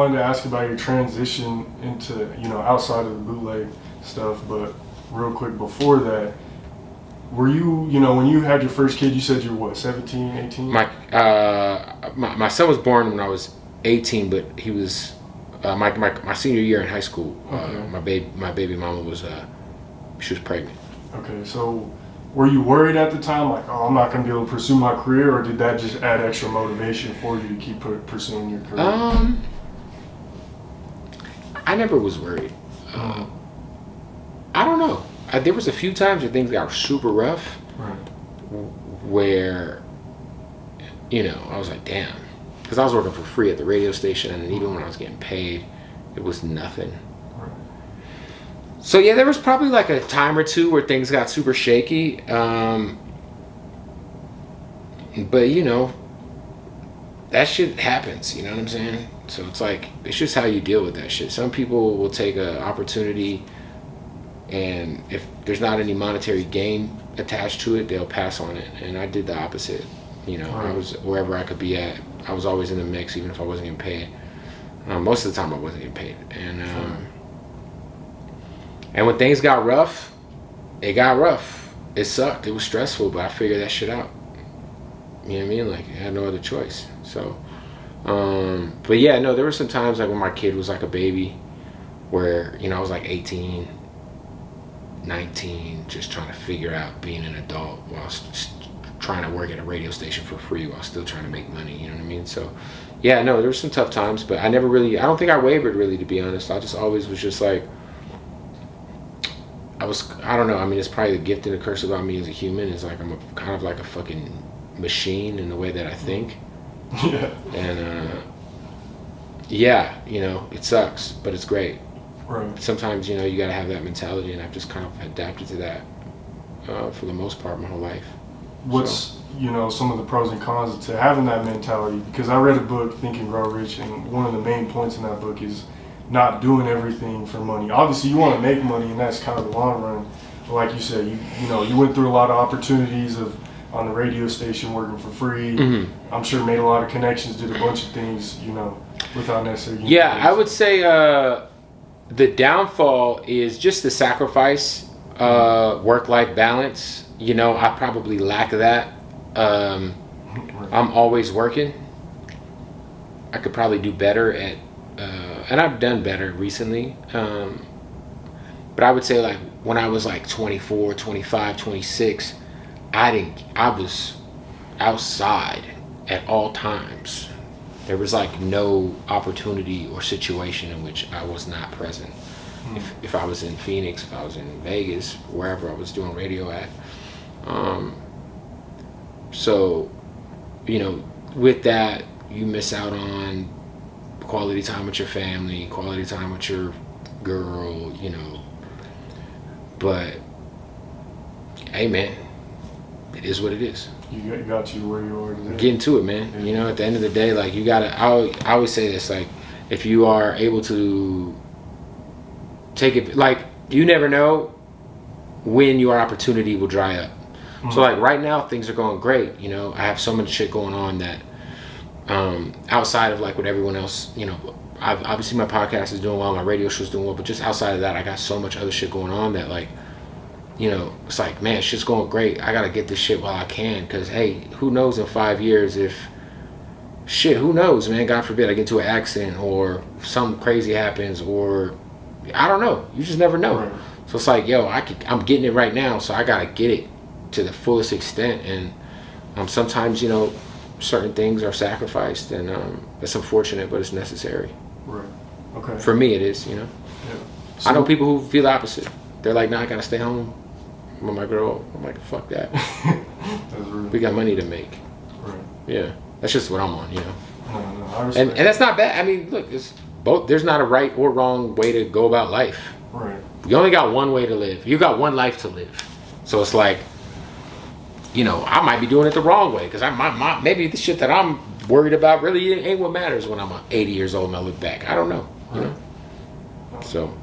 wanted to ask about your transition into, outside of the bootleg stuff, but real quick before that, were you, when you had your first kid, you said you were what, 17, 18? My son was born when I was 18, but he was my senior year in high school. Okay. My baby mama was she was pregnant. Okay, so were you worried at the time, like, oh, I'm not going to be able to pursue my career, or did that just add extra motivation for you to keep pursuing your career? I never was worried. I don't know. There was a few times where things got super rough, Right. where, I was like, damn. Because I was working for free at the radio station, and even when I was getting paid, it was nothing. Right. So yeah, there was probably like a time or two where things got super shaky. But that shit happens, you know what I'm saying? So it's like, it's just how you deal with that shit. Some people will take an opportunity, and if there's not any monetary gain attached to it, they'll pass on it. And I did the opposite. Right. I was wherever I could be at. I was always in the mix, even if I wasn't getting paid. Most of the time I wasn't getting paid. And when things got rough, it got rough. It sucked. It was stressful, but I figured that shit out. You know what I mean? Like, I had no other choice. So, but yeah, no, there were some times like when my kid was like a baby, where, I was like 18, 19, just trying to figure out being an adult while trying to work at a radio station for free while still trying to make money, you know what I mean? So, yeah, no, there were some tough times, but I don't think I wavered really, to be honest. I just always was just like, I don't know, I mean, it's probably the gift and the curse about me as a human is like, I'm kind of like a fucking machine in the way that I think. Yeah. And, yeah, it sucks, but it's great. Right. Sometimes, you gotta have that mentality, and I've just kind of adapted to that for the most part my whole life. What's, some of the pros and cons to having that mentality? Because I read a book, Think and Grow Rich, and one of the main points in that book is not doing everything for money. Obviously, you want to make money, and that's kind of the long run. But like you said, you went through a lot of opportunities on the radio station working for free. Mm-hmm. I'm sure made a lot of connections, did a bunch of things, without necessarily. Yeah, I would say the downfall is just the sacrifice, work-life balance. I probably lack that. I'm always working. I could probably do better at, and I've done better recently. But I would say like when I was like 24, 25, 26, I was outside at all times. There was like no opportunity or situation in which I was not present. If I was in Phoenix, if I was in Vegas, wherever I was doing radio at. So, with that, you miss out on quality time with your family, quality time with your girl, But, hey, man, it is what it is. You got you where you are today. Getting to it, man. Yeah. At the end of the day, like, you gotta, I always say this, like, if you are able to take it, like, you never know when your opportunity will dry up. Mm-hmm. So, like, right now, things are going great. I have so much shit going on that, outside of, like, what everyone else, obviously my podcast is doing well, my radio show is doing well, but just outside of that, I got so much other shit going on that, like, it's like, man, shit's going great. I gotta get this shit while I can, because, hey, who knows in 5 years if, who knows, man, God forbid I get into an accident or something crazy happens, or, I don't know. You just never know. Right. So it's like, yo, I'm getting it right now, so I gotta get it to the fullest extent, and sometimes, certain things are sacrificed, and it's unfortunate, but it's necessary. Right. Okay. For me, it is, Yeah. So, I know people who feel the opposite. They're like, nah, I gotta stay home with my girl. I'm like, fuck that. That's rude. We got money to make. Right. Yeah. That's just what I'm on, No, I respect and that's not bad. I mean, look, it's both. There's not a right or wrong way to go about life. Right. You only got one way to live. You got one life to live. So it's like, I might be doing it the wrong way, because maybe the shit that I'm worried about really ain't what matters when I'm 80 years old and I look back. I don't know. You know. So.